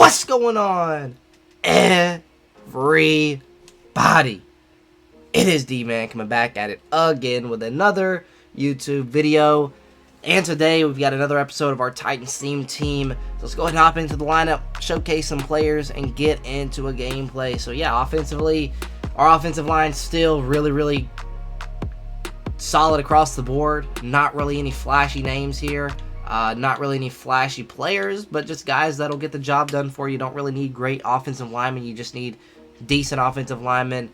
What's going on, everybody? It is D-Man coming back at it again with another YouTube video. And today we've got another episode of our Titans theme team. So let's go ahead and hop into the lineup, showcase some players, and get into a gameplay. So yeah, offensively, our offensive line still really solid across the board. Not really any flashy names here. Not really any flashy players, but just guys that'll get the job done for you. You don't really need great offensive linemen. You just need decent offensive linemen.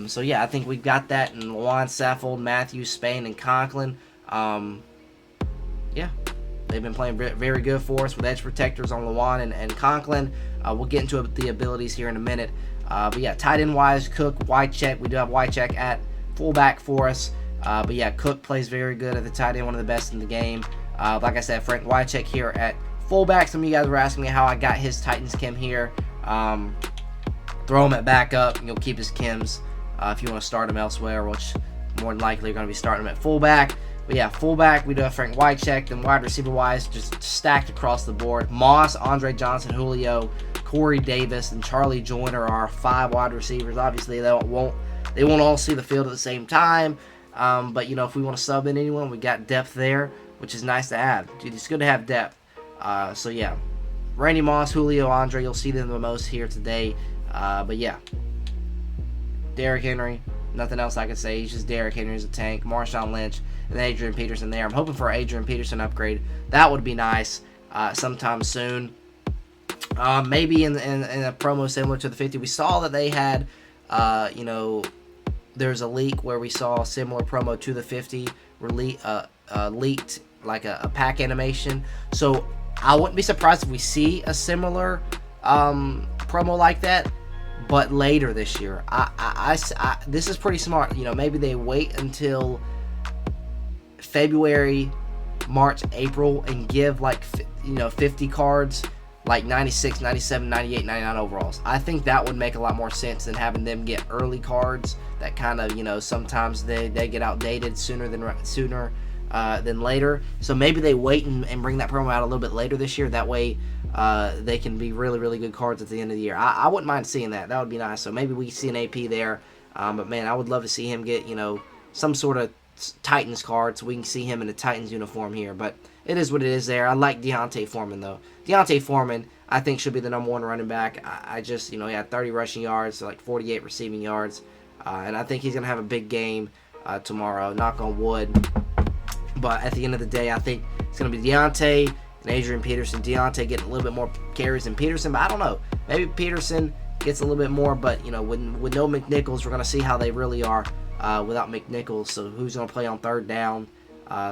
So yeah, I think we've got that in Lawan, Saffold, Matthews, Spain, and Conklin. Yeah, they've been playing very good for us with edge protectors on Lawan and Conklin. We'll get into the abilities here in a minute. But yeah, tight end wise, Cook, Wycheck. We do have Wycheck at fullback for us. But yeah, Cook plays very good at the tight end, one of the best in the game. Like I said, Frank Wycheck here at fullback. Some of you guys were asking me how I got his Titans chem here. Throw him at backup, and you'll keep his chems if you want to start him elsewhere, which more than likely you're going to be starting him at fullback. But yeah, fullback, we do have Frank Wycheck. Then wide receiver-wise, just stacked across the board. Moss, Andre Johnson, Julio, Corey Davis, and Charlie Joyner are our 5 wide receivers. Obviously, they won't all see the field at the same time. But, you know, if we want to sub in anyone, we got depth there, which is nice to have. Dude, it's good to have depth. So, yeah. Randy Moss, Julio, Andre, you'll see them the most here today. But, yeah. Derrick Henry, nothing else I can say. He's just Derrick Henry's a tank. Marshawn Lynch, and Adrian Peterson there. I'm hoping for an Adrian Peterson upgrade. That would be nice sometime soon. Maybe in a promo similar to the 50. We saw that they had, you know, there's a leak where we saw a similar promo to the 50 leaked, like a pack animation. So I wouldn't be surprised if we see a similar promo like that, but later this year. This is pretty smart. You know, maybe they wait until February, March, April, and give, like, you know, 50 cards, like 96, 97, 98, 99 overalls. I think that would make a lot more sense than having them get early cards that kind of, you know, sometimes they get outdated sooner than later. So maybe they wait and bring that promo out a little bit later this year. That way they can be really good cards at the end of the year. I wouldn't mind seeing that. That would be nice. So maybe we see an AP there. But man, I would love to see him get, you know, some sort of Titans card so we can see him in a Titans uniform here. But it is what it is there. I like Deontay Foreman, though. Deontay Foreman, I think, should be the #1 running back. I just, you know, he had 30 rushing yards, so like 48 receiving yards. And I think he's going to have a big game tomorrow, knock on wood. But at the end of the day, I think it's going to be Deontay and Adrian Peterson. Deontay getting a little bit more carries than Peterson, but I don't know. Maybe Peterson gets a little bit more, but, you know, with no McNichols, we're going to see how they really are without McNichols. So who's going to play on third down?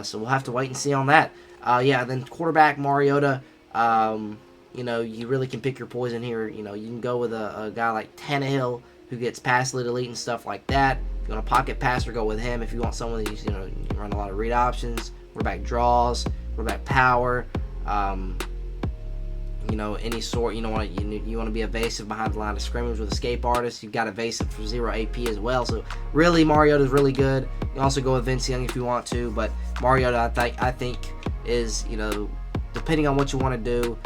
So we'll have to wait and see on that. Yeah, then quarterback, Mariota. You know, you really can pick your poison here. You know, you can go with a guy like Tannehill who gets pass lead elite and stuff like that. If you want a pocket passer, go with him. If you want someone that you know, you run a lot of read options, quarterback draws, quarterback power, you know, any sort. You want to be evasive behind the line of scrimmage with escape artists. You've got evasive for 0 AP as well. So really, Mariota's really good. You can also go with Vince Young if you want to, but Mariota, I think is, you know, depending on what you want to do,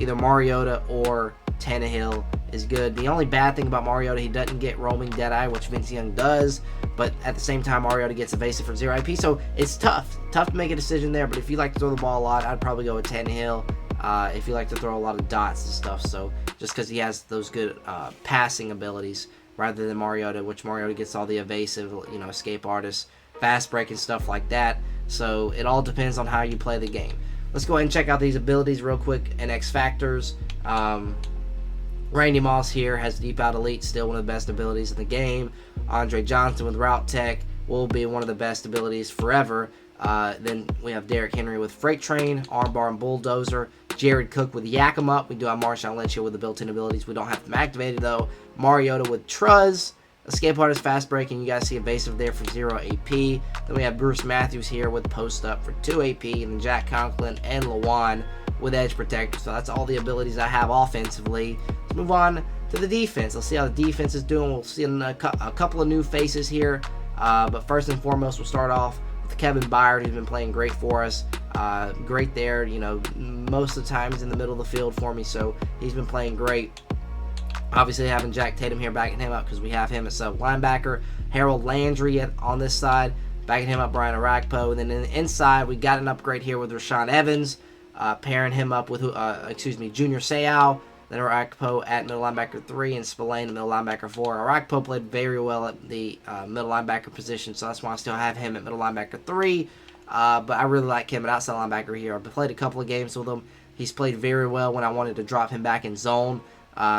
either Mariota or Tannehill is good. The only bad thing about Mariota, he doesn't get roaming Deadeye, which Vince Young does, but at the same time, Mariota gets evasive for 0 IP, so it's tough to make a decision there. But if you like to throw the ball a lot, I'd probably go with Tannehill. If you like to throw a lot of dots and stuff, so just because he has those good passing abilities rather than Mariota, which Mariota gets all the evasive, you know, escape artists, fast break and stuff like that. So it all depends on how you play the game. Let's go ahead and check out these abilities real quick and X Factors. Randy Moss here has Deep Out Elite, still one of the best abilities in the game. Andre Johnson with Route Tech will be one of the best abilities forever. Then we have Derrick Henry with Freight Train, Armbar, and Bulldozer. Jared Cook with Yak 'em Up. We do have Marshawn Lynch here with the built-in abilities. We don't have them activated, though. Mariota with Truz. Escape Artist Fast Break, and you guys see evasive there for 0 AP. Then we have Bruce Matthews here with Post Up for 2 AP, and then Jack Conklin and Lawan with Edge Protector. So that's all the abilities I have offensively. Let's move on to the defense. Let's see how the defense is doing. We'll see a couple of new faces here. But first and foremost, we'll start off with Kevin Byard, who's been playing great for us. Great there. Most of the time he's in the middle of the field for me, so he's been playing great. Obviously, having Jack Tatum here backing him up because we have him as a linebacker. Harold Landry on this side, backing him up, Brian Arakpo. And then in the inside, we got an upgrade here with Rashaan Evans, pairing him up with, Junior Seau. Then Arakpo at middle linebacker 3 and Spillane at middle linebacker 4. Arakpo played very well at the middle linebacker position, so that's why I still have him at middle linebacker 3. But I really like him at outside linebacker here. I've played a couple of games with him. He's played very well when I wanted to drop him back in zone.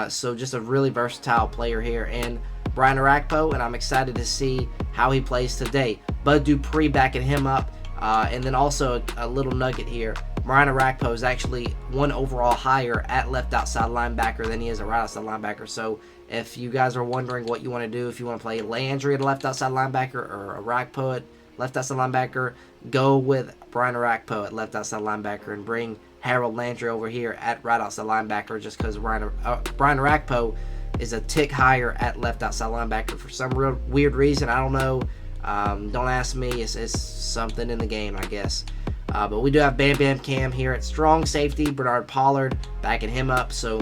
So just a really versatile player here in Brian Arakpo, and I'm excited to see how he plays today. Bud Dupree backing him up, and then also a little nugget here. Brian Arakpo is actually 1 overall higher at left outside linebacker than he is at right outside linebacker. So if you guys are wondering what you want to do, if you want to play Landry at left outside linebacker or Arakpo at left outside linebacker, go with Brian Arakpo at left outside linebacker and bring Harold Landry over here at right outside linebacker, just because Brian Arakpo is a tick higher at left outside linebacker for some real weird reason. I don't know. Don't ask me. It's something in the game, I guess. But we do have Bam Bam Cam here at strong safety. Bernard Pollard backing him up. So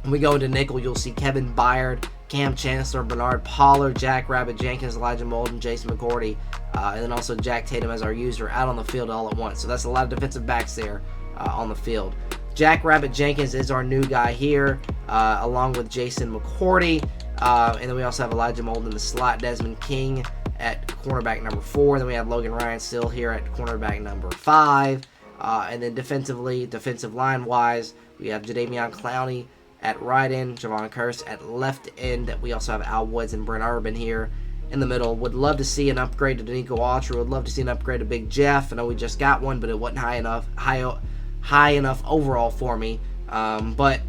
when we go into nickel, you'll see Kevin Byard, Cam Chancellor, Bernard Pollard, Jack Rabbit Jenkins, Elijah Molden, Jason McCourty, and then also Jack Tatum as our user out on the field all at once. So that's a lot of defensive backs there on the field. Jack Rabbit Jenkins is our new guy here, along with Jason McCourty. And then we also have Elijah Molden in the slot, Desmond King at cornerback number 4. Then we have Logan Ryan still here at cornerback number 5. And then defensive line-wise, we have Jadeveon Clowney at right end, Javon Curse at left end. We also have Al Woods and Brent Urban here in the middle. Would love to see an upgrade to Danico Autry. Would love to see an upgrade to Big Jeff. I know we just got one, but it wasn't high enough overall for me. But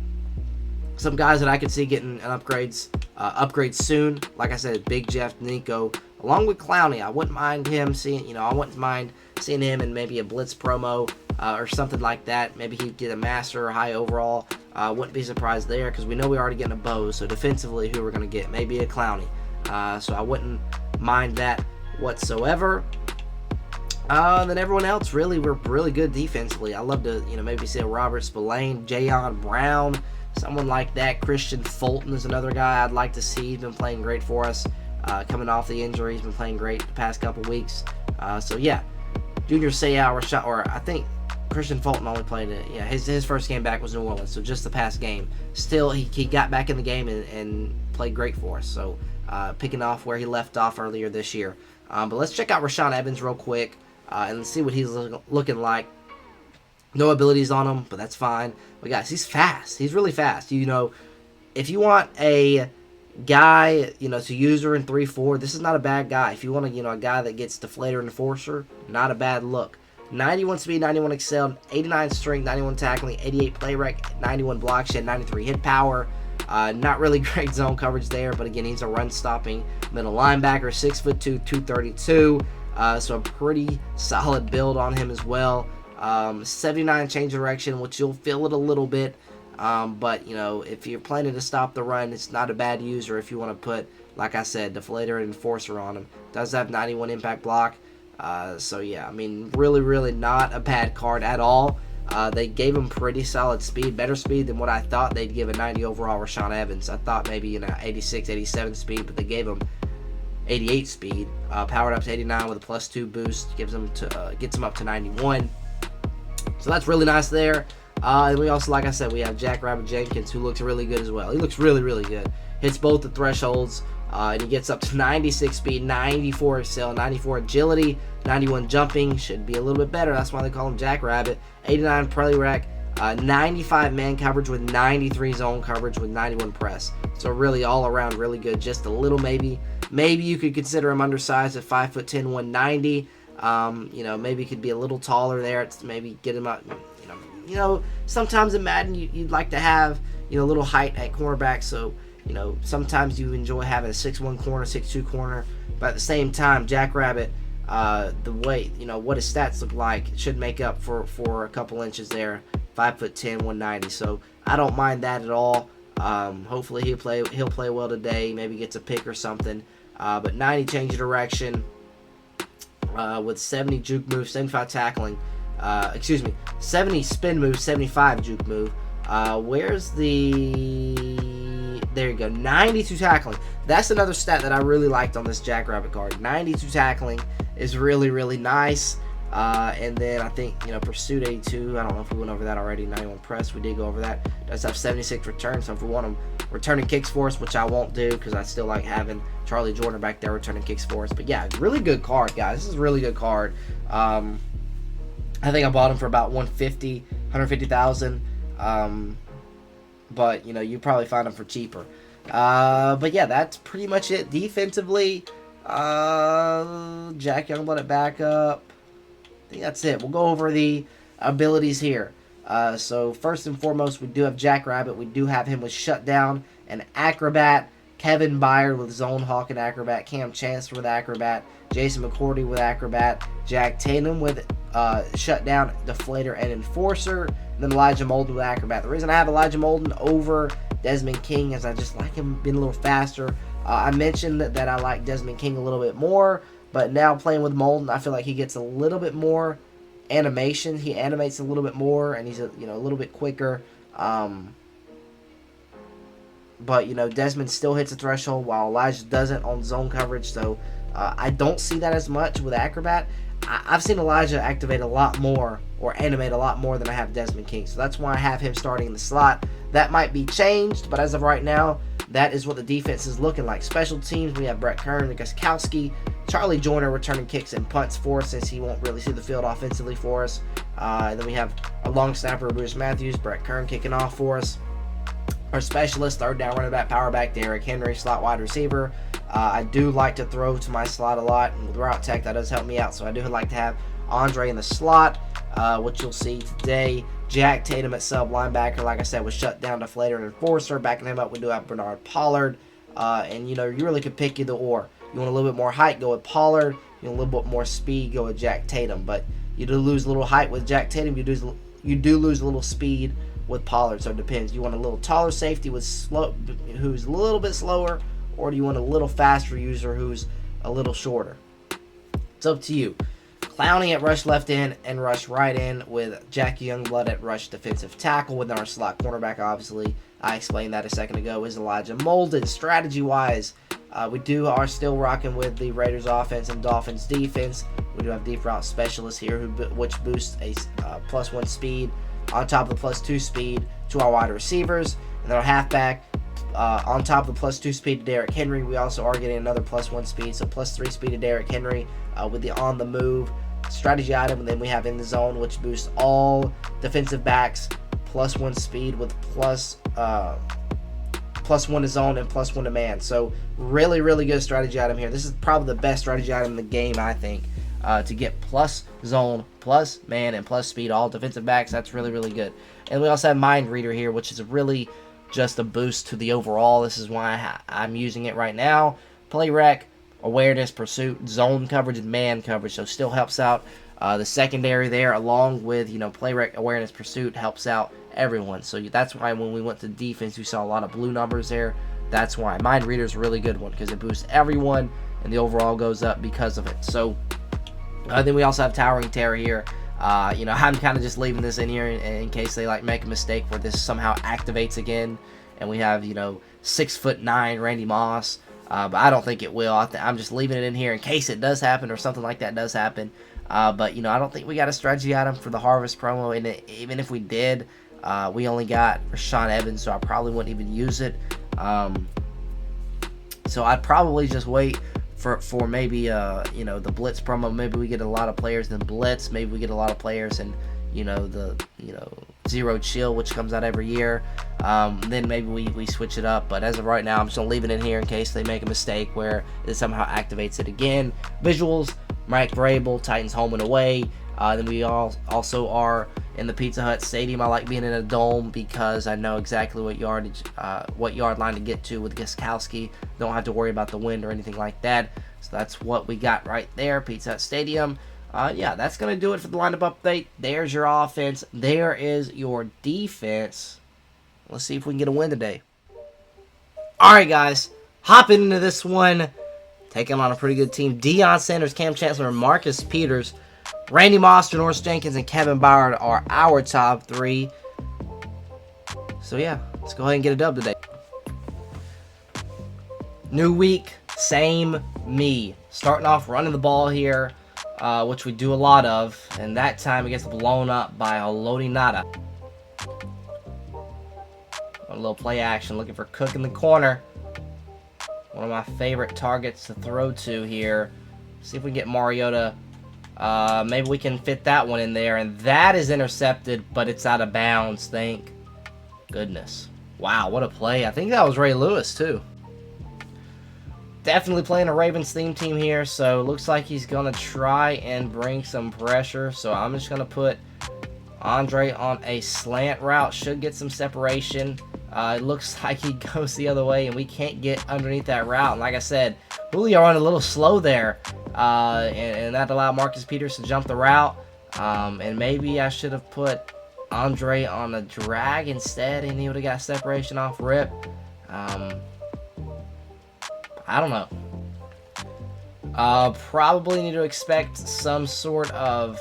some guys that I could see getting an upgrade soon. Like I said, Big Jeff, Nico, along with Clowney. I wouldn't mind him seeing. I wouldn't mind seeing him in maybe a blitz promo or something like that. Maybe he'd get a master or high overall. Wouldn't be surprised there because we know we're already getting a Bose. So defensively, who we're going to get? Maybe a Clowney. So I wouldn't mind that whatsoever. Then everyone else, really, we're really good defensively. I love to, maybe see a Robert Spillane, Jayon Brown, someone like that. Christian Fulton is another guy I'd like to see. He's been playing great for us. Coming off the injury, he's been playing great the past couple weeks. So yeah, Junior Seau or I think Christian Fulton only played it. Yeah, his first game back was New Orleans, so just the past game. Still, he got back in the game and played great for us. So picking off where he left off earlier this year. But let's check out Rashaan Evans real quick and see what he's looking like. No abilities on him, but that's fine. But guys, he's fast. He's really fast. If you want a guy, to user in 3-4, this is not a bad guy. If you want a guy that gets deflator and enforcer, not a bad look. 91 speed, 91 excel, 89 strength, 91 tackling, 88 play rec, 91 block shed, 93 hit power. Not really great zone coverage there, but again, he's a run-stopping middle linebacker, 6'2", 232. So a pretty solid build on him as well. 79 change direction, which you'll feel it a little bit. But, if you're planning to stop the run, it's not a bad user if you want to put, like I said, deflator and enforcer on him. Does have 91 impact block. So, yeah, really, really not a bad card at all. They gave him pretty solid speed, better speed than what I thought they'd give a 90 overall Rashaan Evans. I thought maybe 86, 87 speed, but they gave him 88 speed, powered up to 89 with a +2 boost, gets him up to 91. So that's really nice there. And we also, like I said, we have Jack Rabbit Jenkins, who looks really good as well. He looks really, really good. Hits both the thresholds, and he gets up to 96 speed, 94 excel, 94 agility, 91 jumping. Should be a little bit better. That's why they call him Jack Rabbit. 89 play rec, 95 man coverage with 93 zone coverage with 91 press. So really all around really good. Just a little maybe you could consider him undersized at 5'10", 190. Maybe could be a little taller there. It's maybe get him up. Sometimes in Madden you'd like to have a little height at cornerback. So sometimes you enjoy having a 6'1" corner, 6'2" corner. But at the same time, Jack Rabbit, the way what his stats look like should make up for a couple inches there. 5'10", 190. So I don't mind that at all. Hopefully he'll play well today. Maybe gets a pick or something. But 90 change of direction with 70 juke moves, 75 tackling. excuse me, 70 spin move, 75 juke move. Where's the... There you go, 92 tackling. That's another stat that I really liked on this Jackrabbit card. 92 tackling is really, really nice. And then I think, Pursuit 82. I don't know if we went over that already. 91 press. We did go over that. Does have 76 returns. So if we want him returning kicks for us, which I won't do because I still like having Charlie Jordan back there returning kicks for us. But yeah, really good card, guys. This is a really good card. I think I bought him for about 150,000. But you probably find them for cheaper. But yeah, that's pretty much it defensively. Jack Youngblood at backup. I think that's it. We'll go over the abilities here. So first and foremost, we do have Jackrabbit. We do have him with Shutdown and Acrobat. Kevin Byard with Zone Hawk and Acrobat. Cam Chancellor with Acrobat. Jason McCourty with Acrobat. Jack Tatum with Shutdown, Deflator, and Enforcer. And then Elijah Molden with Acrobat. The reason I have Elijah Molden over Desmond King is I just like him being a little faster. I mentioned that I like Desmond King a little bit more, but now playing with Molden, I feel like he gets a little bit more animation. He animates a little bit more, and he's a little bit quicker. But Desmond still hits a threshold while Elijah doesn't on zone coverage. So I don't see that as much with Acrobat. I've seen Elijah activate a lot more or animate a lot more than I have Desmond King. So that's why I have him starting in the slot. That might be changed, but as of right now, that is what the defense is looking like. Special teams, we have Brett Kern, Gostkowski, Charlie Joyner returning kicks and punts for us since he won't really see the field offensively for us. And then we have a long snapper, Bruce Matthews, Brett Kern kicking off for us. Our specialist, third down running back, power back, Derrick Henry, slot wide receiver. I do like to throw to my slot a lot, and with route tech, that does help me out. So I do like to have Andre in the slot, which you'll see today. Jack Tatum at sub linebacker, like I said, was shut down, Deflator, and Enforcer. Backing him up, we do have Bernard Pollard. And you really could pick either or. You want a little bit more height, go with Pollard. You want a little bit more speed, go with Jack Tatum. But you do lose a little height with Jack Tatum. You do lose a little speed with Pollard, so it depends. You want a little taller safety who's a little bit slower, or do you want a little faster user who's a little shorter? It's up to you. Clowney at rush left end and rush right end with Jack Youngblood at rush defensive tackle with our slot cornerback, obviously. I explained that a second ago, is Elijah Molden. Strategy-wise, we are still rocking with the Raiders offense and Dolphins defense. We do have deep route specialists here, which boosts a +1 speed on top of the +2 speed to our wide receivers. And then our halfback, on top of the +2 speed to Derrick Henry, we also are getting another +1 speed, so +3 speed to Derrick Henry with the on-the-move strategy item. And then we have in the zone, which boosts all defensive backs +1 speed with +1 to zone and +1 to man. So really, really good strategy item here. This is probably the best strategy item in the game, I think. To get plus zone, plus man, and plus speed, all defensive backs. That's really, really good. And we also have Mind Reader here, which is really just a boost to the overall. This is why I'm using it right now. Play rec, awareness, pursuit, zone coverage, and man coverage. So still helps out the secondary there, along with play rec, awareness, pursuit helps out everyone. So that's why when we went to defense, we saw a lot of blue numbers there. That's why Mind Reader is a really good one because it boosts everyone, and the overall goes up because of it. So. Then we also have Towering Terror here. I'm kind of just leaving this in here in case they make a mistake where this somehow activates again. And we have 6'9" Randy Moss, but I don't think it will. I'm just leaving it in here in case it does happen or something like that does happen. But I don't think we got a strategy item for the Harvest promo, and even if we did, we only got Rashaan Evans, so I probably wouldn't even use it. So I'd probably just wait for maybe the Blitz promo. Maybe we get a lot of players in Blitz. Maybe we get a lot of players in the Zero Chill, which comes out every year. Then maybe we switch it up. But as of right now, I'm just gonna leave it in here in case they make a mistake where it somehow activates it again. Visuals: Mike Vrabel, Titans home and away. Then we also are in the Pizza Hut Stadium. I like being in a dome because I know exactly what yard line to get to with Gostkowski. Don't have to worry about the wind or anything like that. So that's what we got right there, Pizza Hut Stadium. Yeah, that's going to do it for the lineup update. There's your offense. There is your defense. Let's see if we can get a win today. All right, guys. Hopping into this one. Taking on a pretty good team. Deion Sanders, Cam Chancellor, and Marcus Peters. Randy Moss, Janoris Jenkins, and Kevin Byard are our top 3. So yeah, let's go ahead and get a dub today. New week, same me. Starting off running the ball here, which we do a lot of, and that time it gets blown up by Haloti Nada. A little play action, looking for Cook in the corner. One of my favorite targets to throw to here. See if we can get Mariota. Maybe we can fit that one in there, and that is intercepted, but it's out of bounds. Thank goodness. Wow, what a play. I think that was Ray Lewis, too. Definitely playing a Ravens theme team here, so it looks like he's going to try and bring some pressure. So I'm just going to put Andre on a slant route. Should get some separation. It looks like he goes the other way, and we can't get underneath that route. And like I said, Julio running a little slow there, and that allowed Marcus Peters to jump the route. And maybe I should have put Andre on a drag instead, and he would have got separation off rip. I don't know. Probably need to expect some sort of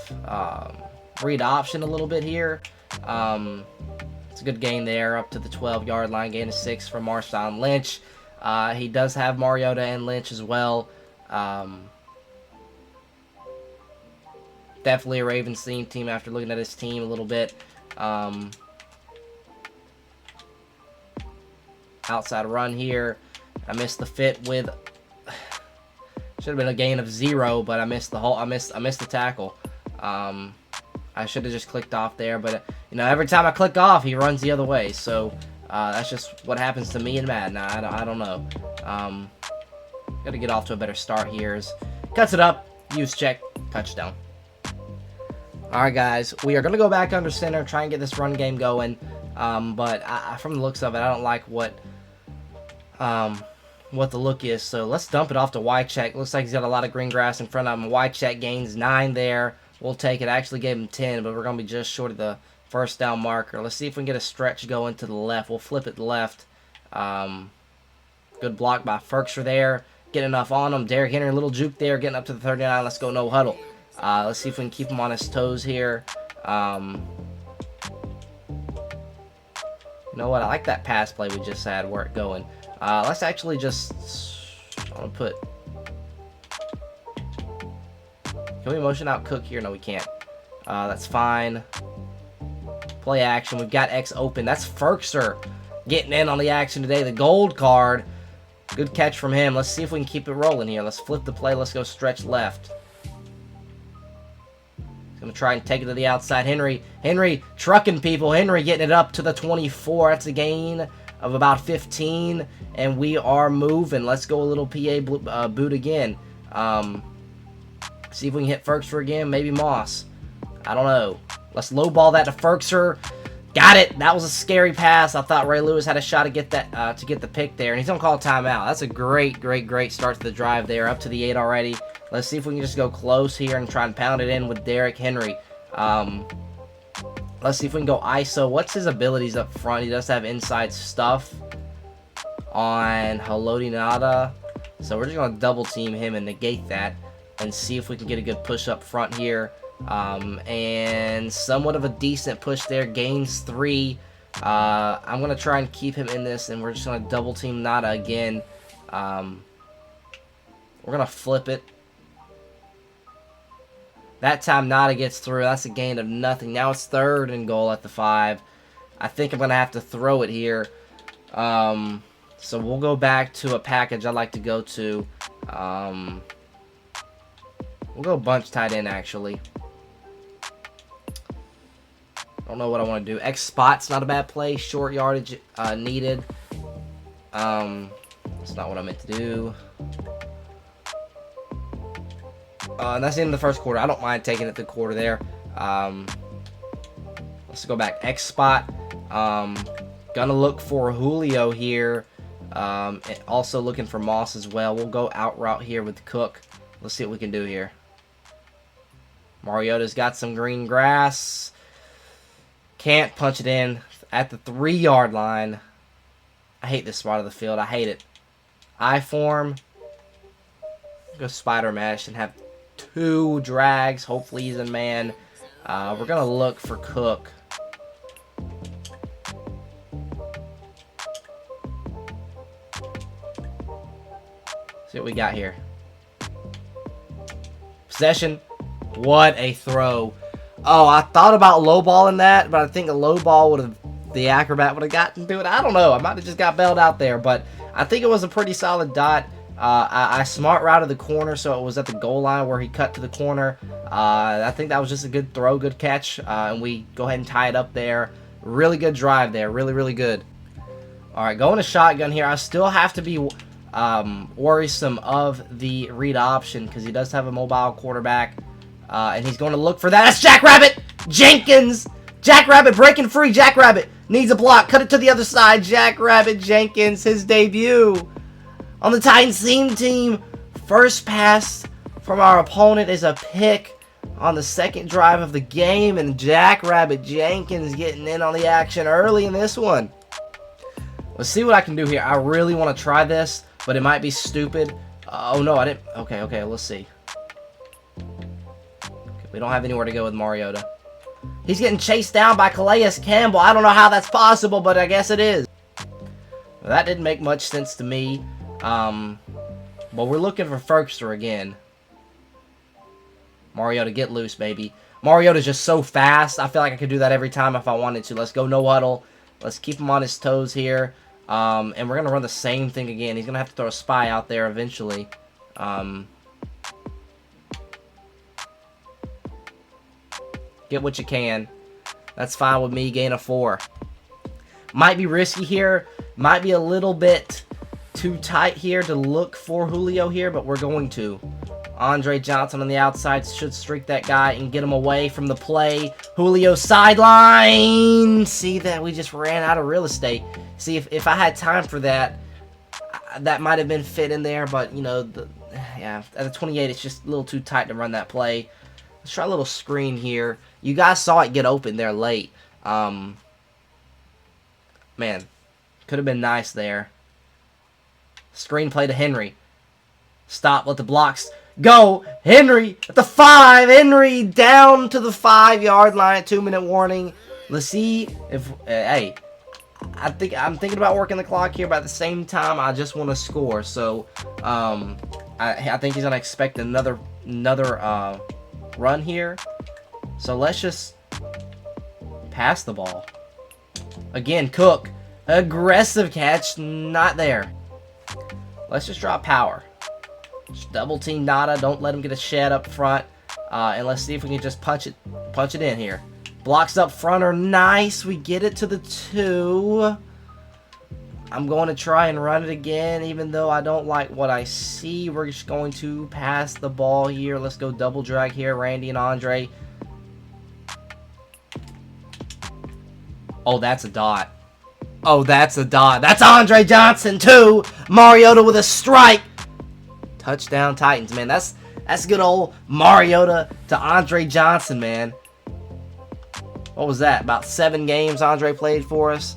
read option a little bit here. It's a good gain there, up to the 12-yard line, gain of 6 from Marshawn Lynch. He does have Mariota and Lynch as well. Definitely a Ravens theme team after looking at his team a little bit. Outside run here. I missed the fit with. Should have been a gain of 0, but I missed the whole. I missed the tackle. I should have just clicked off there, but you know, every time I click off, he runs the other way. So that's just what happens to me in Madden. I don't know. Got to get off to a better start here. Cuts it up. Use check. Touchdown. All right, guys. We are going to go back under center, try and get this run game going. But from the looks of it, I don't like what the look is. So let's dump it off to Wycheck. Looks like he's got a lot of green grass in front of him. Wycheck gains 9 there. We'll take it. I actually gave him 10, but we're going to be just short of the first down marker. Let's see if we can get a stretch going to the left. We'll flip it left. Good block by Ferkser there. Get enough on him. Derrick Henry, a little juke there, getting up to the 39. Let's go no huddle. Let's see if we can keep him on his toes here. You know what? I like that pass play we just had, where it going. Let's actually just... I want to put... Can we motion out Cook here? No, we can't. That's fine. Play action. We've got X open. That's Ferkser getting in on the action today. The gold card. Good catch from him. Let's see if we can keep it rolling here. Let's flip the play. Let's go stretch left. He's going to try and take it to the outside. Henry trucking people. Henry getting it up to the 24. That's a gain of about 15. And we are moving. Let's go a little PA boot again. See if we can hit Ferkser again. Maybe Moss. I don't know. Let's lowball that to Ferkser. Got it. That was a scary pass. I thought Ray Lewis had a shot to get that to get the pick there, and he's gonna call a timeout. That's a great start to the drive there. Up to the 8 already. Let's see if we can just go close here and try and pound it in with Derrick Henry. Let's see if we can go ISO. What's his abilities up front? He does have inside stuff on Haloti Nada, so we're just gonna double team him and negate that, and see if we can get a good push up front here. And somewhat of a decent push there. Gains 3. I'm going to try and keep him in this, and we're just going to double team Nada again. We're going to flip it. That time Nada gets through. That's a gain of nothing. Now it's 3rd and goal at the 5. I think I'm going to have to throw it here. So we'll go back to a package I like to go to. We'll go bunch tight end, actually. Don't know what I want to do. X spot's not a bad play. Short yardage needed. That's not what I meant to do. And that's the end of the first quarter. I don't mind taking it to the quarter there. Let's go back. X spot. Gonna look for Julio here. And also looking for Moss as well. We'll go out route here with Cook. Let's see what we can do here. Mariota's got some green grass. Can't punch it in at the 3-yard line. I hate this spot of the field. I hate it. I form. Go spider mesh and have 2 drags. Hopefully he's in man. We're going to look for Cook. See what we got here. Possession. What a throw. Oh, I thought about lowballing that, but I think a low ball would have, the acrobat would have gotten to it. I don't know. I might have just got bailed out there, but I think it was a pretty solid dot. I smart routed the corner, so it was at the goal line where he cut to the corner. I think that was just a good throw, good catch, and we go ahead and tie it up there. Really good drive there. Really, really good. All right, going to shotgun here. I still have to be worrisome of the read option because he does have a mobile quarterback. And he's going to look for that. That's Jackrabbit Jenkins. Jackrabbit breaking free. Jackrabbit needs a block. Cut it to the other side. Jackrabbit Jenkins, his debut on the Titans team. First pass from our opponent is a pick on the second drive of the game. And Jackrabbit Jenkins getting in on the action early in this one. Let's see what I can do here. I really want to try this, but it might be stupid. Oh, no, I didn't. Okay, let's see. We don't have anywhere to go with Mariota. He's getting chased down by Calais Campbell. I don't know how that's possible, but I guess it is. Well, that didn't make much sense to me. But we're looking for Ferkster again. Mariota, get loose, baby. Mariota's just so fast. I feel like I could do that every time if I wanted to. Let's go no huddle. Let's keep him on his toes here. And we're going to run the same thing again. He's going to have to throw a spy out there eventually. Get what you can. That's fine with me. Gain of 4. Might be risky here. Might be a little bit too tight here to look for Julio here, but we're going to. Andre Johnson on the outside should streak that guy and get him away from the play. Julio sideline. See that? We just ran out of real estate. See, if I had time for that, that might have been fit in there, but, you know, yeah, at the 28, it's just a little too tight to run that play. Let's try a little screen here. You guys saw it get open there late. Man, could have been nice there. Screen play to Henry. Stop, let the blocks go. Henry at the 5. Henry down to the 5-yard line. 2-minute warning. Let's see if, hey, I'm thinking about working the clock here, but at the same time, I just want to score. So, I think he's going to expect another run here. So let's just pass the ball. Again, Cook. Aggressive catch. Not there. Let's just drop power. Just double team Nada. Don't let him get a shed up front. And let's see if we can just punch it in here. Blocks up front are nice. We get it to the 2. I'm going to try and run it again, even though I don't like what I see. We're just going to pass the ball here. Let's go double drag here, Randy and Andre. Oh, that's a dot. Oh, that's a dot. That's Andre Johnson, too. Mariota with a strike. Touchdown Titans, man. That's good old Mariota to Andre Johnson, man. What was that? About 7 games Andre played for us.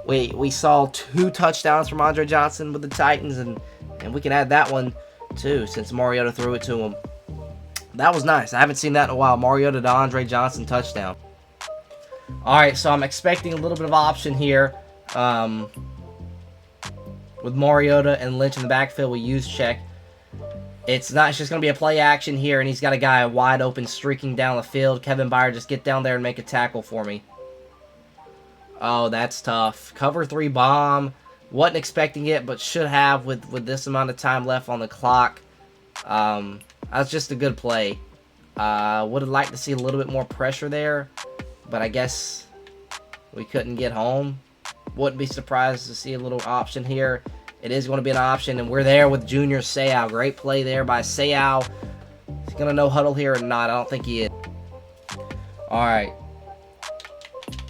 We saw 2 touchdowns from Andre Johnson with the Titans, and we can add that one, too, since Mariota threw it to him. That was nice. I haven't seen that in a while. Mariota to Andre Johnson touchdown. Alright, so I'm expecting a little bit of option here. With Mariota and Lynch in the backfield, we use check. It's just going to be a play action here, and he's got a guy wide open streaking down the field. Kevin Byard, just get down there and make a tackle for me. Oh, that's tough. Cover 3 bomb. Wasn't expecting it, but should have with this amount of time left on the clock. That's just a good play. Would have liked to see a little bit more pressure there, but I guess we couldn't get home. Wouldn't be surprised to see a little option here. It is going to be an option, and we're there with Junior Seau. Great play there by Seau. He's going to no huddle here or not? I don't think he is. All right.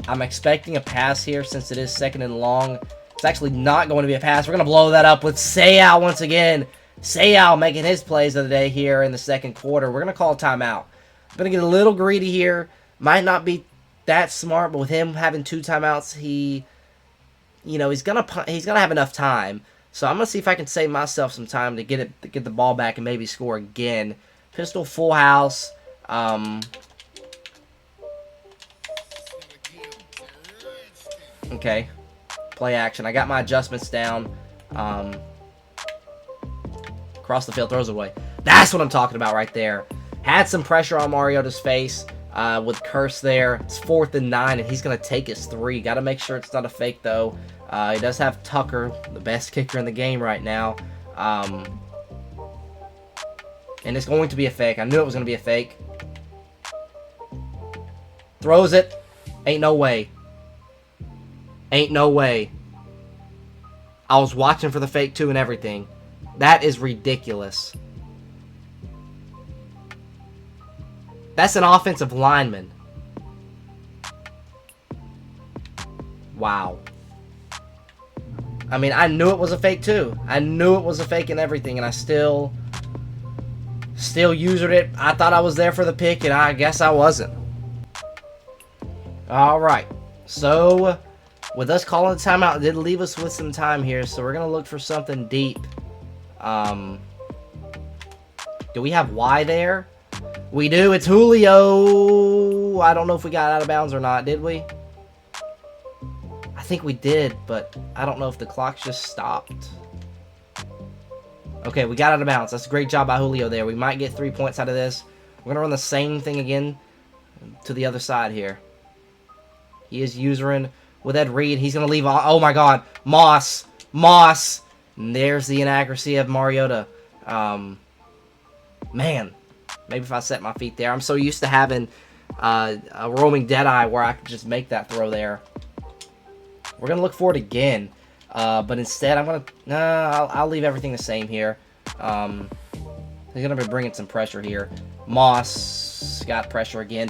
I'm expecting a pass here since it is 2nd and long. It's actually not going to be a pass. We're going to blow that up with Seau once again. Seau making his plays of the day here in the 2nd quarter. We're going to call a timeout. I'm going to get a little greedy here. Might not be that smart, but with him having 2 timeouts, he's going to have enough time. So I'm going to see if I can save myself some time to get the ball back and maybe score again. Pistol full house. Okay. Play action. I got my adjustments down. Across the field, throws it away. That's what I'm talking about right there. Had some pressure on Mariota's face with Curse there. It's 4th and 9, and he's going to take his 3. Got to make sure it's not a fake, though. He does have Tucker, the best kicker in the game right now. And it's going to be a fake. I knew it was going to be a fake. Throws it. Ain't no way. Ain't no way. I was watching for the fake, too, and everything. That is ridiculous. That's an offensive lineman. Wow. I mean, I knew it was a fake, too. I knew it was a fake and everything, and I still used it. I thought I was there for the pick, and I guess I wasn't. Alright. So, with us calling the timeout, it did leave us with some time here, so we're going to look for something deep. Do we have Y there? We do. It's Julio. I don't know if we got out of bounds or not. Did we? I think we did, but I don't know if the clock just stopped. Okay, we got out of bounds. That's a great job by Julio there. We might get 3 points out of this. We're going to run the same thing again to the other side here. He is usering with Ed Reed. He's going to leave. Oh, my God. Moss. Moss. And there's the inaccuracy of Mariota. Man. Maybe if I set my feet there. I'm so used to having a roaming deadeye where I could just make that throw there. We're going to look for it again. But instead, I'm going to... I'll leave everything the same here. He's going to be bringing some pressure here. Moss got pressure again.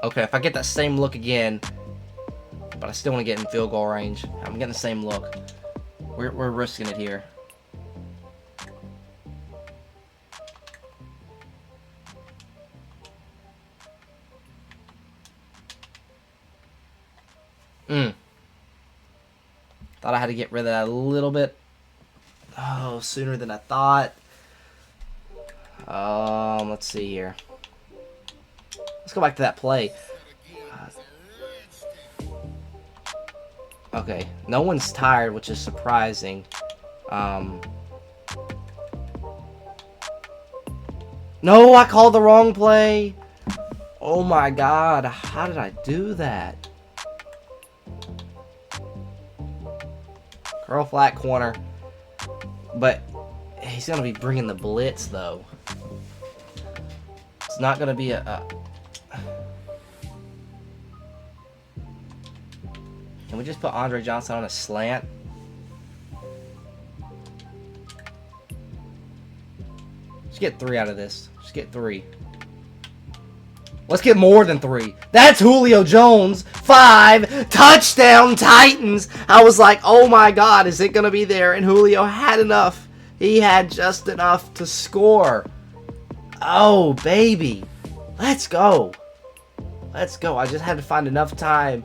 Okay, if I get that same look again, but I still want to get in field goal range. I'm getting the same look. We're risking it here. Thought I had to get rid of that a little bit. Oh, sooner than I thought. Let's see here. Let's go back to that play. Okay, no one's tired, which is surprising. No, I called the wrong play. Oh my God, how did I do that? Curl flat corner. But he's going to be bringing the blitz, though. It's not going to be a... Can we just put Andre Johnson on a slant? Just get 3 out of this. Just get 3. Let's get more than 3. That's Julio Jones. 5. Touchdown Titans. I was like, oh my God, is it going to be there? And Julio had enough. He had just enough to score. Oh, baby. Let's go. Let's go. I just had to find enough time.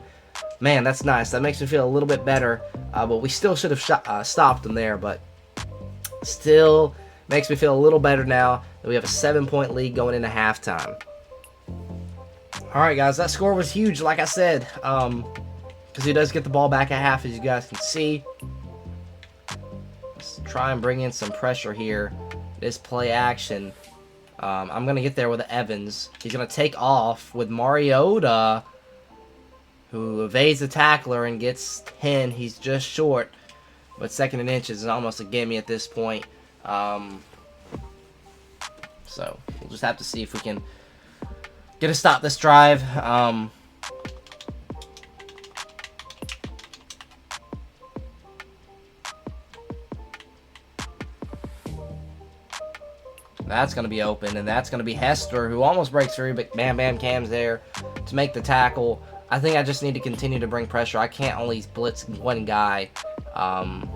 Man, that's nice. That makes me feel a little bit better. But we still should have stopped them there. But still makes me feel a little better now that we have a 7-point lead going into halftime. Alright, guys. That score was huge, like I said. Because he does get the ball back at half, as you guys can see. Let's try and bring in some pressure here. This play action. I'm going to get there with Evans. He's going to take off with Mariota, who evades the tackler and gets 10. He's just short. But 2nd and inches is almost a gimme at this point. So, we'll just have to see if we can get to stop this drive. That's going to be open, and that's going to be Hester, who almost breaks through, but Bam Bam Cam's there to make the tackle. I think I just need to continue to bring pressure. I can't only blitz one guy. Go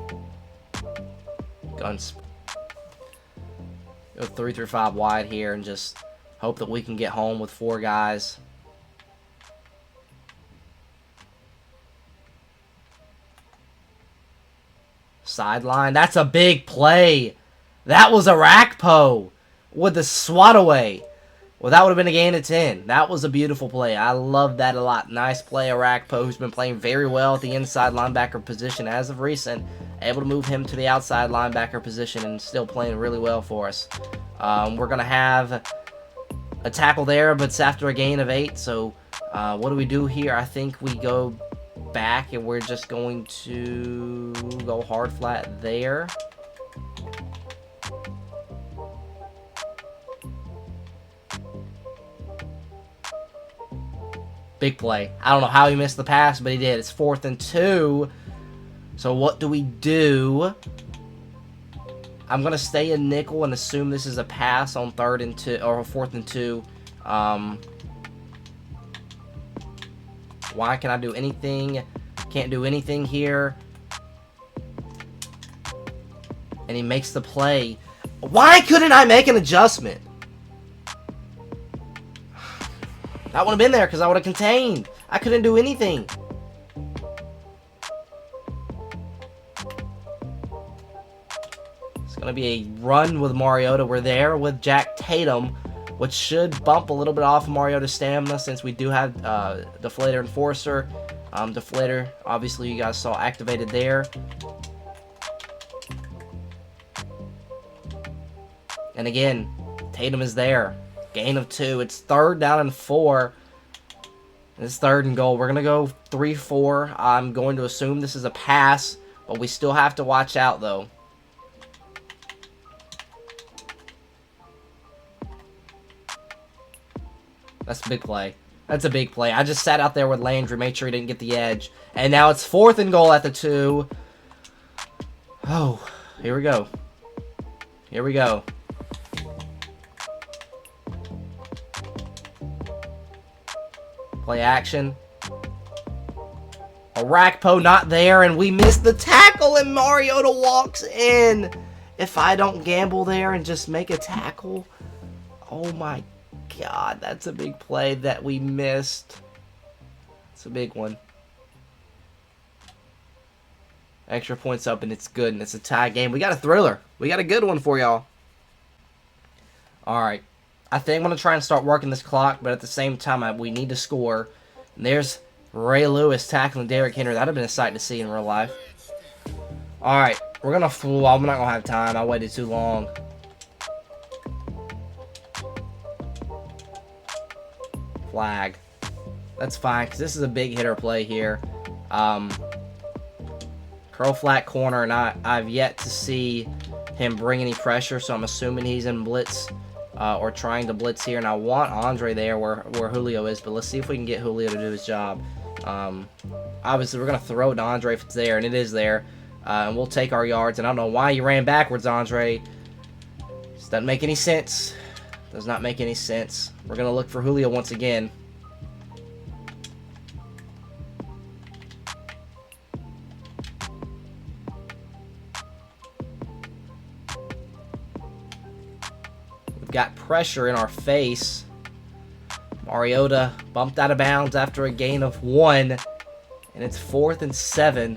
3 through 5 wide here and just hope that we can get home with 4 guys. Sideline. That's a big play. That was Arakpo with the swat away. Well, that would have been a gain of 10. That was a beautiful play. I love that a lot. Nice play, Arakpo, who's been playing very well at the inside linebacker position as of recent. Able to move him to the outside linebacker position and still playing really well for us. We're going to have a tackle there, but it's after a gain of 8. So what do we do here? I think we go back and we're just going to go hard flat there. Big play. I don't know how he missed the pass, but he did. It's 4th and 2. So what do we do? I'm going to stay in nickel and assume this is a pass on 3rd and 2 or 4th and 2. Why can I do anything? Can't do anything here. And he makes the play. Why couldn't I make an adjustment? That would have been there because I would have contained. I couldn't do anything. It's going to be a run with Mariota. We're there with Jack Tatum, which should bump a little bit off of Mariota's stamina since we do have Deflator Enforcer. Deflator, obviously, you guys saw activated there. And again, Tatum is there. Gain of 2. It's 3rd down and 4. It's 3rd and goal. We're going to go 3-4. I'm going to assume this is a pass, but we still have to watch out, though. That's a big play. That's a big play. I just sat out there with Landry, made sure he didn't get the edge. And now it's 4th and goal at the 2. Oh, here we go. Here we go. Play action. Arakpo not there, and we missed the tackle, and Mariota walks in. If I don't gamble there and just make a tackle, oh my God, that's a big play that we missed. It's a big one. Extra points up, and it's good, and it's a tie game. We got a thriller. We got a good one for y'all. All right. I think I'm going to try and start working this clock, but at the same time, we need to score. And there's Ray Lewis tackling Derrick Henry. That would have been a sight to see in real life. All right. We're going to... Well, I'm not going to have time. I waited too long. Flag. That's fine, because this is a big hitter play here. Curl flat corner, and I've yet to see him bring any pressure, so I'm assuming he's in blitz. Or trying to blitz here, and I want Andre there where Julio is, but let's see if we can get Julio to do his job. Obviously, we're going to throw it to Andre if it's there, and it is there, and we'll take our yards, and I don't know why you ran backwards, Andre. This doesn't make any sense. Does not make any sense. We're going to look for Julio once again. Got pressure in our face. Mariota bumped out of bounds after a gain of 1, and it's 4th and 7.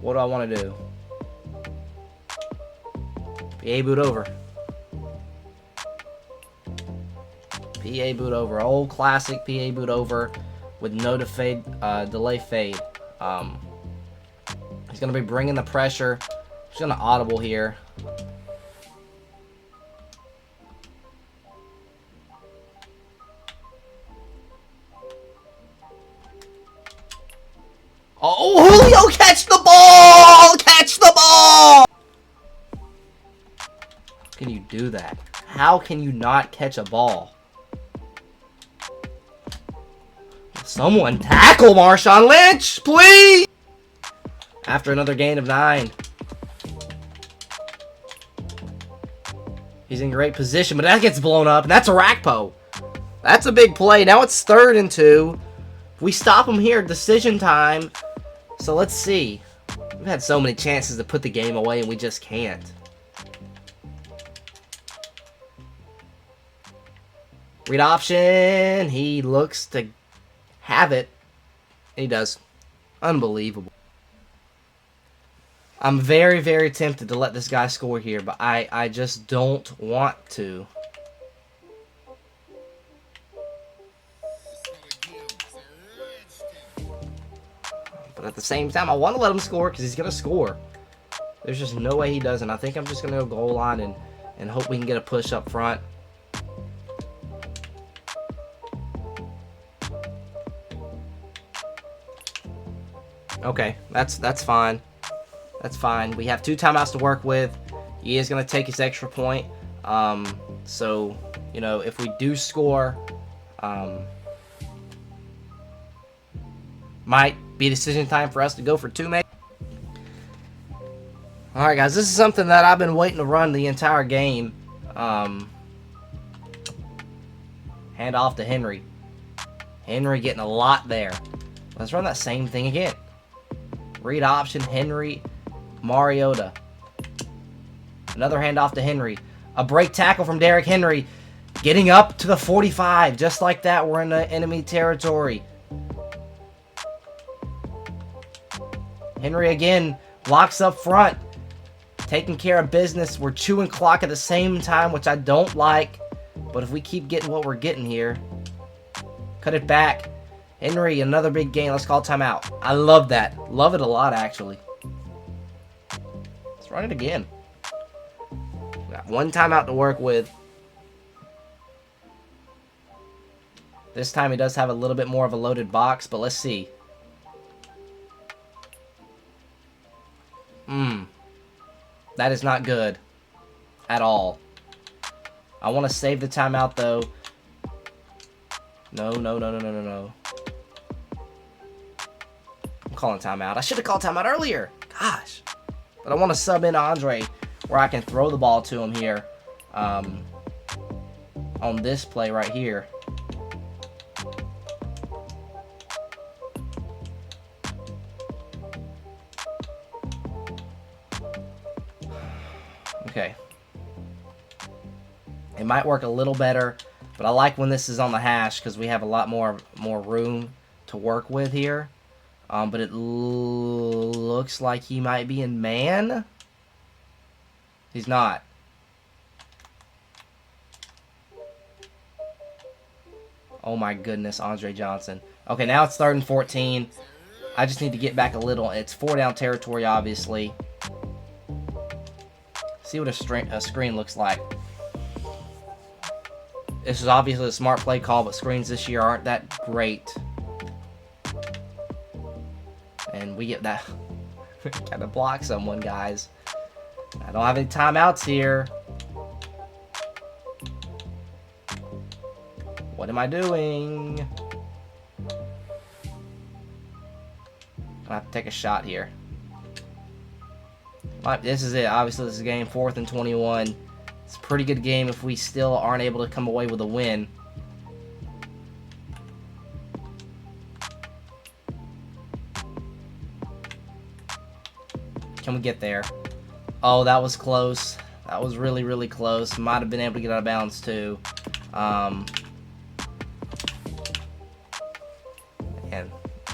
What do I want to do? PA boot over. PA boot over. Old classic PA boot over with no delay fade. He's going to be bringing the pressure. He's going to audible here. Oh, Julio, catch the ball! Catch the ball! How can you do that? How can you not catch a ball? Someone tackle Marshawn Lynch, please! After another gain of 9. He's in great position, but that gets blown up, and that's Arakpo. That's a big play. Now it's 3rd and 2. If we stop him here, decision time. So let's see. We've had so many chances to put the game away, and we just can't. Read option. He looks to have it. And he does. Unbelievable. I'm very, very tempted to let this guy score here, but I just don't want to. But at the same time, I want to let him score because he's going to score. There's just no way he doesn't. I think I'm just going to go goal line and hope we can get a push up front. Okay, that's fine. That's fine. We have 2 timeouts to work with. He is going to take his extra point. So, you know, if we do score, might be decision time for us to go for 2, maybe. Alright, guys, this is something that I've been waiting to run the entire game. Hand off to Henry. Henry getting a lot there. Let's run that same thing again. Read option, Henry, Mariota. Another handoff to Henry. A break tackle from Derrick Henry. Getting up to the 45. Just like that, we're in the enemy territory. Henry again blocks up front. Taking care of business. We're chewing clock at the same time, which I don't like. But if we keep getting what we're getting here. Cut it back. Henry, another big gain. Let's call timeout. I love that. Love it a lot, actually. Let's run it again. Got 1 timeout to work with. This time he does have a little bit more of a loaded box, but let's see. That is not good at all. I want to save the timeout, though. No. I'm calling timeout. I should have called timeout earlier. Gosh. But I want to sub in Andre where I can throw the ball to him here. On this play right here. Okay. It might work a little better, but I like when this is on the hash because we have a lot more room to work with here. But it looks like he might be in man. He's not. Oh my goodness, Andre Johnson. Okay, now it's 3rd and 14. I just need to get back a little. It's 4 down territory, obviously. See what a screen looks like. This is obviously a smart play call, but screens this year aren't that great. And we get that. Gotta block someone, guys. I don't have any timeouts here. What am I doing? I have to take a shot here. This is it. Obviously, this is game 4th and 21. It's a pretty good game if we still aren't able to come away with a win. Can we get there? Oh, that was close. That was really, really close. Might have been able to get out of bounds, too. And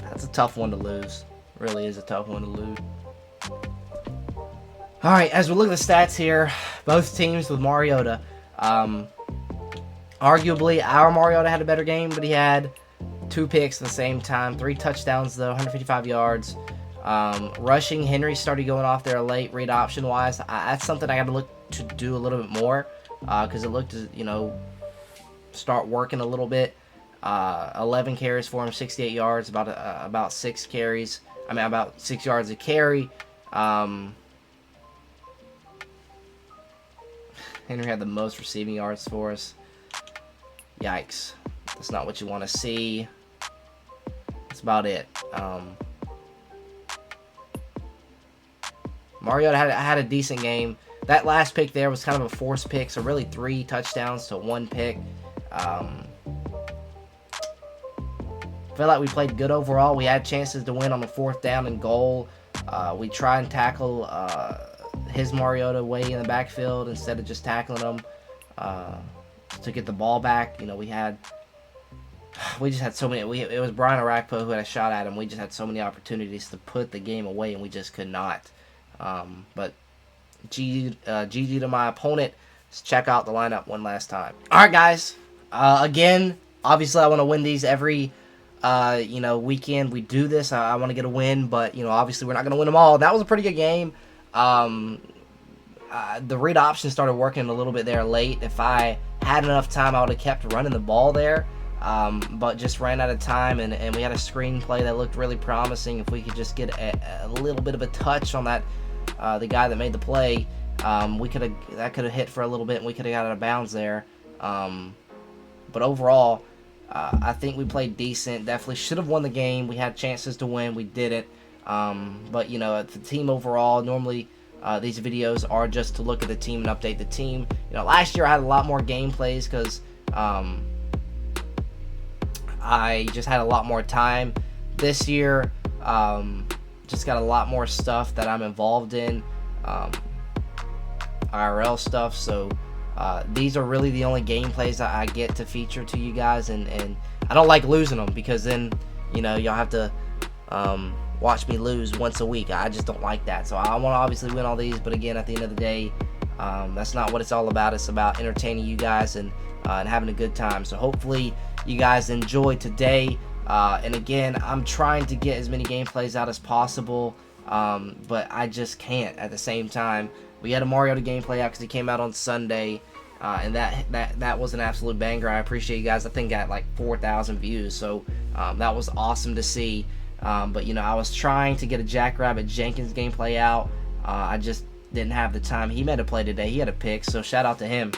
that's a tough one to lose. Really is a tough one to lose. Alright, as we look at the stats here, both teams with Mariota. Arguably, our Mariota had a better game, but he had 2 picks at the same time. 3 touchdowns, though, 155 yards. Rushing, Henry started going off there late, read option-wise. That's something I got to look to do a little bit more, because it looked to, you know, start working a little bit. 11 carries for him, 68 yards, about 6 carries. I mean, about 6 yards a carry. Henry had the most receiving yards for us. Yikes. That's not what you want to see. That's about it. Mariota had a decent game. That last pick there was kind of a forced pick, so really 3 touchdowns to 1 pick. Feel like we played good overall. We had chances to win on the 4th down and goal. We try and tackle his Mariota way in the backfield instead of just tackling him to get the ball back. You know, we just had so many. It was Brian Arakpo who had a shot at him. We just had so many opportunities to put the game away, and we just could not. But GG to my opponent. Let's check out the lineup one last time. All right, guys. Again, obviously, I want to win these every weekend we do this. I want to get a win, but obviously we're not going to win them all. That was a pretty good game. The read option started working a little bit there late. If I had enough time, I would have kept running the ball there, but just ran out of time, and we had a screenplay that looked really promising. If we could just get a little bit of a touch on that, the guy that made the play, that could have hit for a little bit, and we could have got out of bounds there. But overall, I think we played decent. Definitely should have won the game. We had chances to win. We didn't. But the team overall, normally these videos are just to look at the team and update the team. Last year I had a lot more gameplays because I just had a lot more time. This year, just got a lot more stuff that I'm involved in, IRL stuff. So these are really the only gameplays that I get to feature to you guys, and I don't like losing them, because then y'all have to watch me lose once a week. I just don't like that. So I want to obviously win all these, but again, at the end of the day, that's not what it's all about. It's about entertaining you guys and having a good time. So hopefully you guys enjoyed today. And again, I'm trying to get as many gameplays out as possible, but I just can't at the same time. We had a Mariota gameplay out because it came out on Sunday, and that was an absolute banger. I appreciate you guys. I think got like 4,000 views, so that was awesome to see. But I was trying to get a Jackrabbit Jenkins gameplay out. I just didn't have the time. He made a play today. He had a pick, so shout out to him.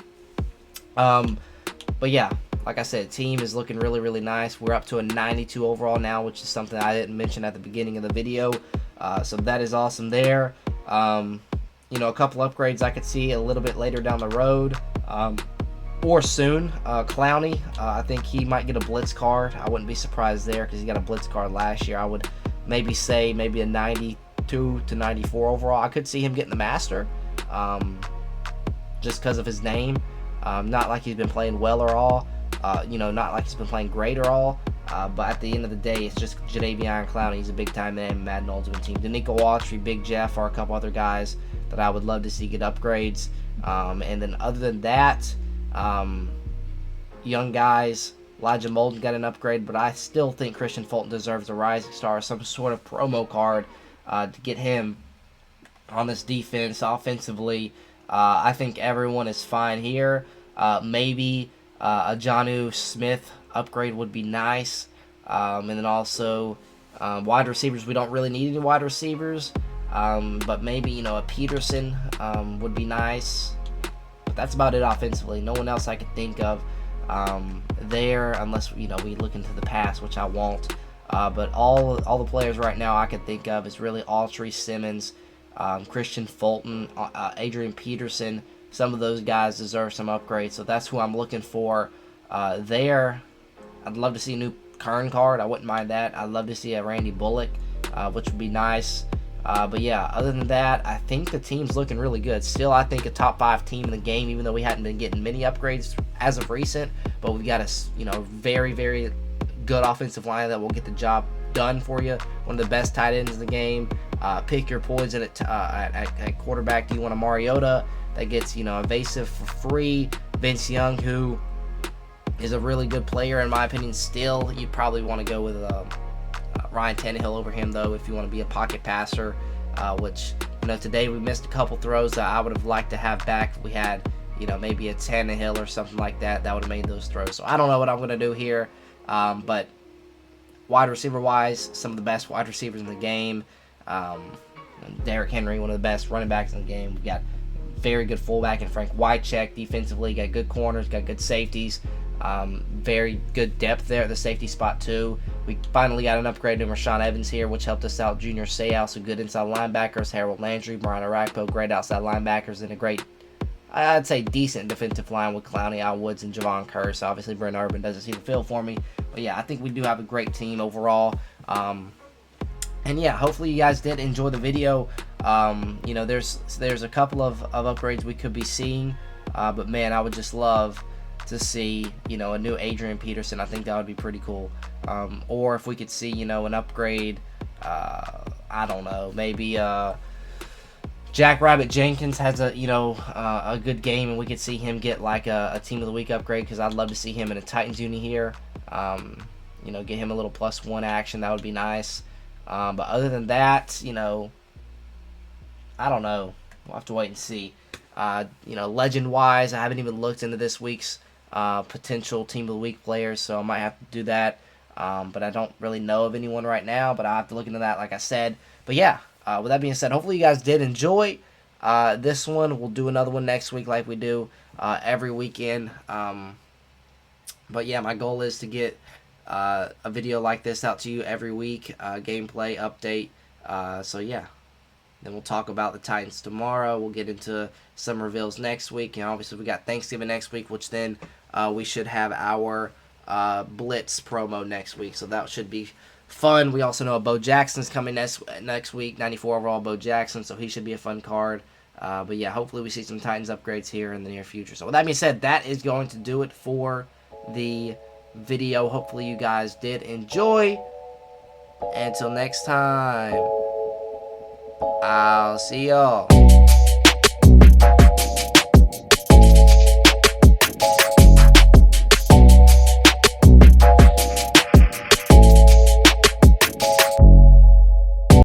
But yeah, like I said, team is looking really, really nice. We're up to a 92 overall now, which is something I didn't mention at the beginning of the video. So that is awesome there. A couple upgrades I could see a little bit later down the road, or soon. Clowney, I think he might get a blitz card. I wouldn't be surprised there because he got a blitz card last year. I would maybe say maybe a 92 to 94 overall. I could see him getting the master, just because of his name. Not like he's been playing well or all. Not like he's been playing great or all. But at the end of the day, it's just Jadeveon Clowney. He's a big-time name in Madden Ultimate Team. Danico Autry, Big Jeff are a couple other guys that I would love to see get upgrades. And then other than that, young guys, Elijah Molden got an upgrade, but I still think Christian Fulton deserves a Rising Star, some sort of promo card to get him on this defense offensively. I think everyone is fine here. Maybe a Jonnu Smith upgrade would be nice. And then also wide receivers. We don't really need any wide receivers. But maybe, a Peterson would be nice. But that's about it offensively. No one else I could think of there, unless, we look into the past, which I won't. But all the players right now I could think of is really Autry, Simmons, Christian Fulton, Adrian Peterson. Some of those guys deserve some upgrades, so that's who I'm looking for there. I'd love to see a new Kern card. I wouldn't mind that. I'd love to see a Randy Bullock, which would be nice. But yeah, other than that, I think the team's looking really good. Still, I think a top 5 team in the game, even though we hadn't been getting many upgrades as of recent. But we've got a very, very good offensive line that will get the job done for you. One of the best tight ends in the game. Pick your poison at quarterback. Do you want a Mariota that gets evasive for free? Vince Young, who is a really good player in my opinion. Still, you probably want to go with Ryan Tannehill over him, though, if you want to be a pocket passer, which, today we missed a couple throws that I would have liked to have back if we had, maybe a Tannehill or something like that would have made those throws. So I don't know what I'm going to do here, but wide receiver-wise, some of the best wide receivers in the game. Derrick Henry, one of the best running backs in the game. We got very good fullback in Frank Wycheck. Defensively, got good corners, got good safeties. Very good depth there at the safety spot too. We finally got an upgrade to Rashaan Evans here, which helped us out. Junior Seau, some good inside linebackers. Harold Landry, Brian Arakpo, great outside linebackers, and a great, I'd say, decent defensive line with Clowney, Al Woods, and Javon Curse. Obviously, Brent Urban doesn't see the field for me, but yeah, I think we do have a great team overall. And yeah, hopefully you guys did enjoy the video. There's a couple of upgrades we could be seeing, but man, I would just love to see, a new Adrian Peterson. I think that would be pretty cool. Or if we could see, an upgrade, I don't know, maybe Jackrabbit Jenkins has a a good game, and we could see him get like a Team of the Week upgrade, because I'd love to see him in a Titans uni here. Get him a little +1 action. That would be nice. But other than that, I don't know. We'll have to wait and see. Legend-wise, I haven't even looked into this week's potential Team of the Week players, so I might have to do that. But I don't really know of anyone right now, but I'll have to look into that, like I said. But yeah, with that being said, hopefully you guys did enjoy this one. We'll do another one next week like we do every weekend. But yeah, my goal is to get a video like this out to you every week, gameplay update. So yeah, then we'll talk about the Titans tomorrow. We'll get into some reveals next week, and obviously we got Thanksgiving next week, which then we should have our Blitz promo next week, so that should be fun. We also know Bo Jackson's coming next week, 94 overall Bo Jackson, so he should be a fun card. But yeah, hopefully we see some Titans upgrades here in the near future. So with that being said, that is going to do it for the video. Hopefully you guys did enjoy. Until next time, I'll see y'all.